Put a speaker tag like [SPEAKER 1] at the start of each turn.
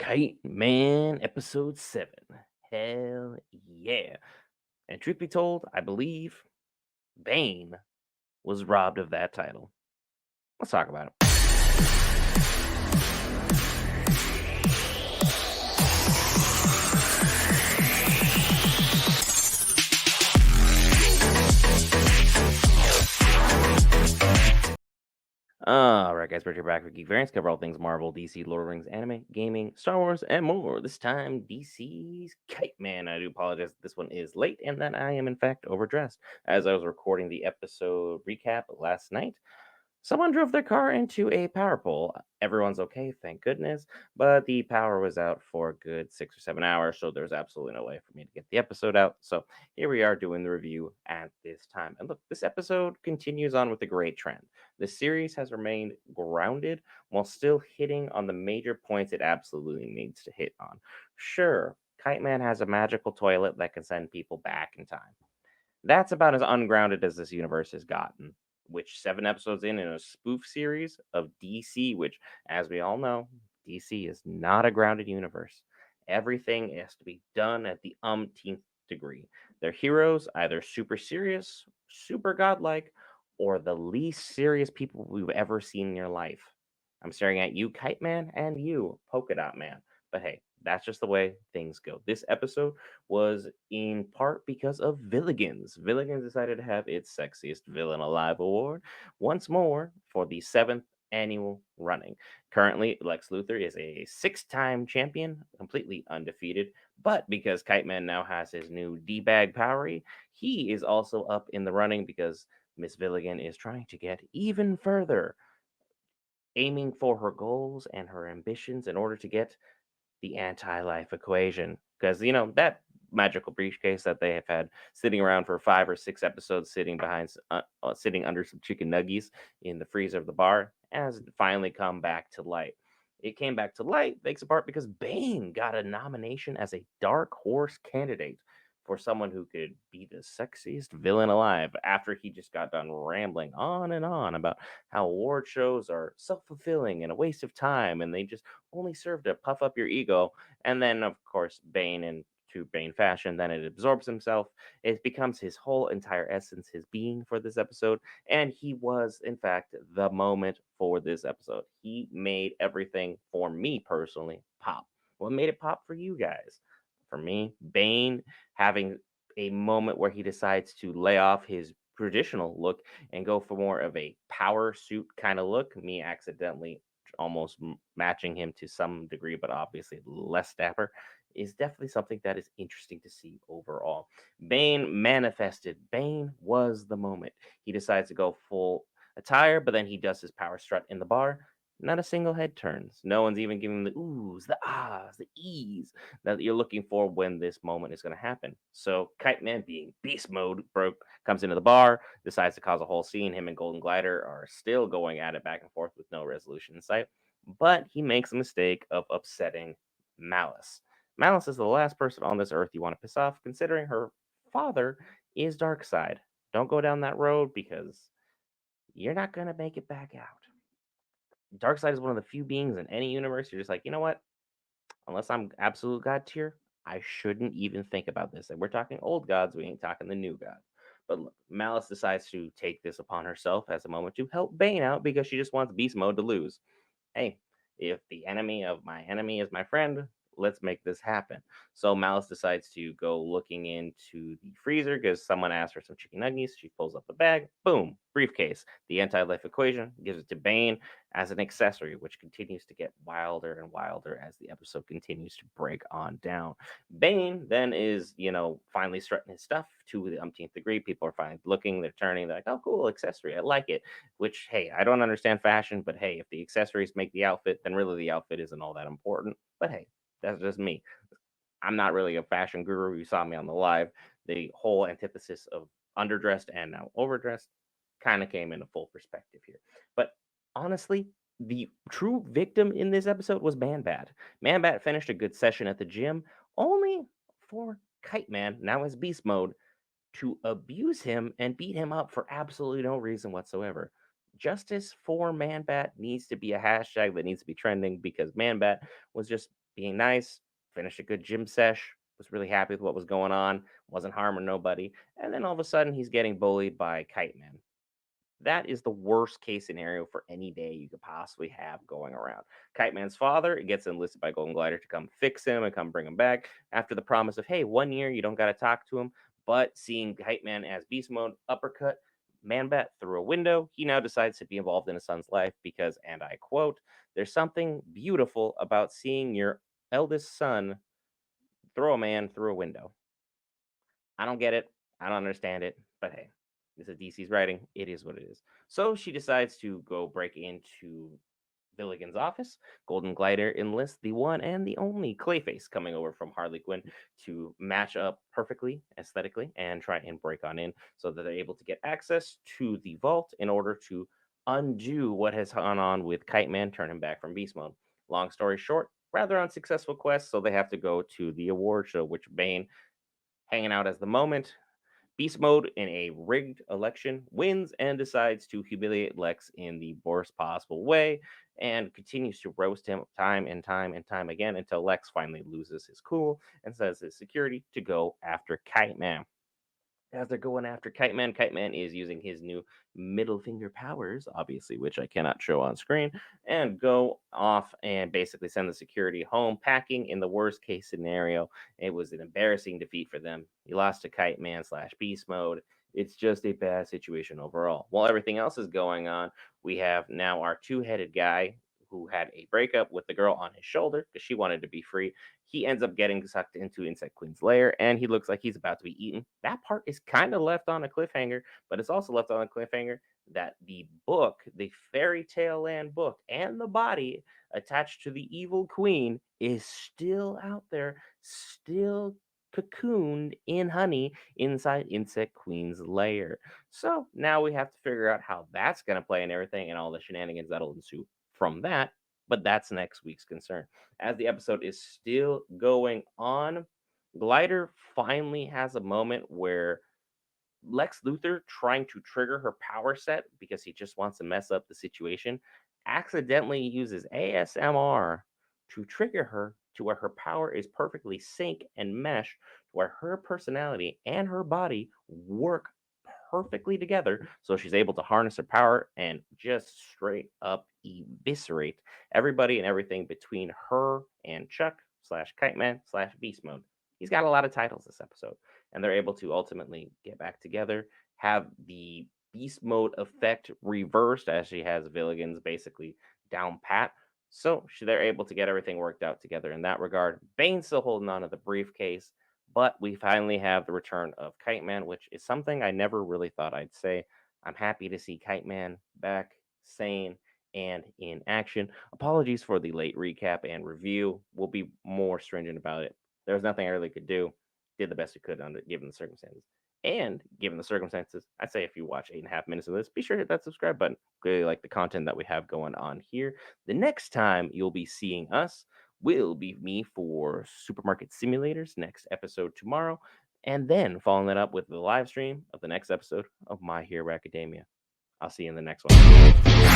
[SPEAKER 1] Kite Man, episode 7. Hell yeah. And truth be told, I believe Bane was robbed of that title. Let's talk about it. Alright, guys, we're here back with Geek Variants. Cover all things Marvel, DC, Lord of the Rings, anime, gaming, Star Wars, and more. This time, DC's Kite Man. I do apologize that this one is late and that I am, in fact, overdressed. As I was recording the episode recap last night, someone drove their car into a power pole. Everyone's okay, thank goodness, but the power was out for a good 6 or 7 hours, so there's absolutely no way for me to get the episode out. So here we are doing the review at this time. And look, this episode continues on with a great trend. The series has remained grounded while still hitting on the major points it absolutely needs to hit on. Sure, Kite Man has a magical toilet that can send people back in time. That's about as ungrounded as this universe has gotten. Which 7 episodes in a spoof series of DC, which, as we all know, DC is not a grounded universe. Everything has to be done at the umpteenth degree. Their heroes either super serious, super godlike, or the least serious people we've ever seen in your life. I'm staring at you, Kite Man, and you, Polka Dot Man. But hey, that's just the way things go. This episode was in part because of Villigans. Villigans decided to have its Sexiest Villain Alive award once more for the seventh annual running. Currently, Lex Luthor is a 6 time champion, completely undefeated. But because Kite Man now has his new D-bag power, he is also up in the running because Miss Villigan is trying to get even further, aiming for her goals and her ambitions in order to get the anti-life equation, because that magical briefcase that they have had sitting around for 5 or 6 episodes, sitting under some chicken nuggies in the freezer of the bar, has finally come back to light. It came back to light thanks in part because Bane got a nomination as a dark horse candidate for someone who could be the sexiest villain alive, after he just got done rambling on and on about how award shows are self-fulfilling and a waste of time and they just only serve to puff up your ego. And then, of course, Bane, in true Bane fashion, then it absorbs himself. It becomes his whole entire essence, his being for this episode. And he was, in fact, the moment for this episode. He made everything for me personally pop. What made it pop for you guys? For me, Bane having a moment where he decides to lay off his traditional look and go for more of a power suit kind of look. Me accidentally almost matching him to some degree, but obviously less dapper, is definitely something that is interesting to see overall. Bane manifested. Bane was the moment. He decides to go full attire, but then he does his power strut in the bar. Not a single head turns. No one's even giving the oohs, the ahs, the ease that you're looking for when this moment is going to happen. So Kite Man, being beast mode, broke, comes into the bar, decides to cause a whole scene. Him and Golden Glider are still going at it back and forth with no resolution in sight. But he makes a mistake of upsetting Malice. Malice is the last person on this earth you want to piss off, considering her father is Darkseid. Don't go down that road because you're not going to make it back out. Darkseid is one of the few beings in any universe you're just like, you know what? Unless I'm absolute god tier, I shouldn't even think about this. And we're talking old gods, we ain't talking the new gods. But look, Malice decides to take this upon herself as a moment to help Bane out because she just wants beast mode to lose. Hey, if the enemy of my enemy is my friend, let's make this happen. So Malice decides to go looking into the freezer because someone asked for some chicken nuggets. She pulls up the bag, boom, briefcase. The anti-life equation gives it to Bane as an accessory, which continues to get wilder and wilder as the episode continues to break on down. Bane then is, finally strutting his stuff to the umpteenth degree. People are finally looking, they're turning, they're like, oh, cool, accessory, I like it. Which, hey, I don't understand fashion, but hey, if the accessories make the outfit, then really the outfit isn't all that important. But hey, that's just me. I'm not really a fashion guru. You saw me on the live. The whole antithesis of underdressed and now overdressed kind of came into full perspective here. But honestly, the true victim in this episode was Man Bat. Man Bat finished a good session at the gym, only for Kite Man, now as beast mode, to abuse him and beat him up for absolutely no reason whatsoever. Justice for Man Bat needs to be a hashtag that needs to be trending because Man Bat was just being nice, finished a good gym sesh, was really happy with what was going on, wasn't harming nobody. And then all of a sudden, he's getting bullied by Kite Man. That is the worst case scenario for any day you could possibly have going around. Kite Man's father gets enlisted by Golden Glider to come fix him and come bring him back after the promise of, hey, 1 year, you don't got to talk to him. But seeing Kite Man as beast mode uppercut, Man Bat through a window, he now decides to be involved in his son's life because, and I quote, there's something beautiful about seeing your eldest son throw a man through a window. I don't get it. I don't understand it. But hey, this is DC's writing. It is what it is. So she decides to go break into Billigan's office. Golden Glider enlists the one and the only Clayface coming over from Harley Quinn to match up perfectly aesthetically and try and break on in so that they're able to get access to the vault in order to undo what has gone on with Kite Man, turn him back from beast mode. Long story short, rather unsuccessful quest, so they have to go to the award show, which Bane, hanging out as the moment, Beast Mode in a rigged election wins and decides to humiliate Lex in the worst possible way and continues to roast him time and time and time again until Lex finally loses his cool and says his security to go after Kite Man. As they're going after Kite Man is using his new middle finger powers, obviously, which I cannot show on screen, and go off and basically send the security home packing in the worst case scenario. It was an embarrassing defeat for them. He lost to Kite Man slash Beast Mode. It's just a bad situation overall. While everything else is going on, we have now our two-headed guy who had a breakup with the girl on his shoulder because she wanted to be free. He ends up getting sucked into Insect Queen's lair, and he looks like he's about to be eaten. That part is kind of left on a cliffhanger, but it's also left on a cliffhanger that the book, the Fairy Tale Land book, and the body attached to the evil queen is still out there, still cocooned in honey inside Insect Queen's lair. So now we have to figure out how that's going to play and everything and all the shenanigans that'll ensue from that. But that's next week's concern. As the episode is still going on, Glider finally has a moment where Lex Luthor, trying to trigger her power set because he just wants to mess up the situation, accidentally uses ASMR to trigger her to where her power is perfectly sync and mesh, where her personality and her body work perfectly together. So she's able to harness her power and just straight up eviscerate everybody and everything between her and Chuck slash Kite Man slash Beast Mode. He's got a lot of titles this episode, and they're able to ultimately get back together, have the beast mode effect reversed as she has Villigans basically down pat. So they're able to get everything worked out together in that regard. Bane's still holding on to the briefcase, but we finally have the return of Kite Man, which is something I never really thought I'd say. I'm happy to see Kite Man back, sane, and in action. Apologies for the late recap and review. We'll be more stringent about it. There was nothing I really could do. Did the best we could under given the circumstances. And given the circumstances, I'd say if you watch 8.5 minutes of this, be sure to hit that subscribe button. Clearly like the content that we have going on here. The next time you'll be seeing us will be me for Supermarket Simulators, next episode tomorrow. And then following that up with the live stream of the next episode of My Hero Academia. I'll see you in the next one.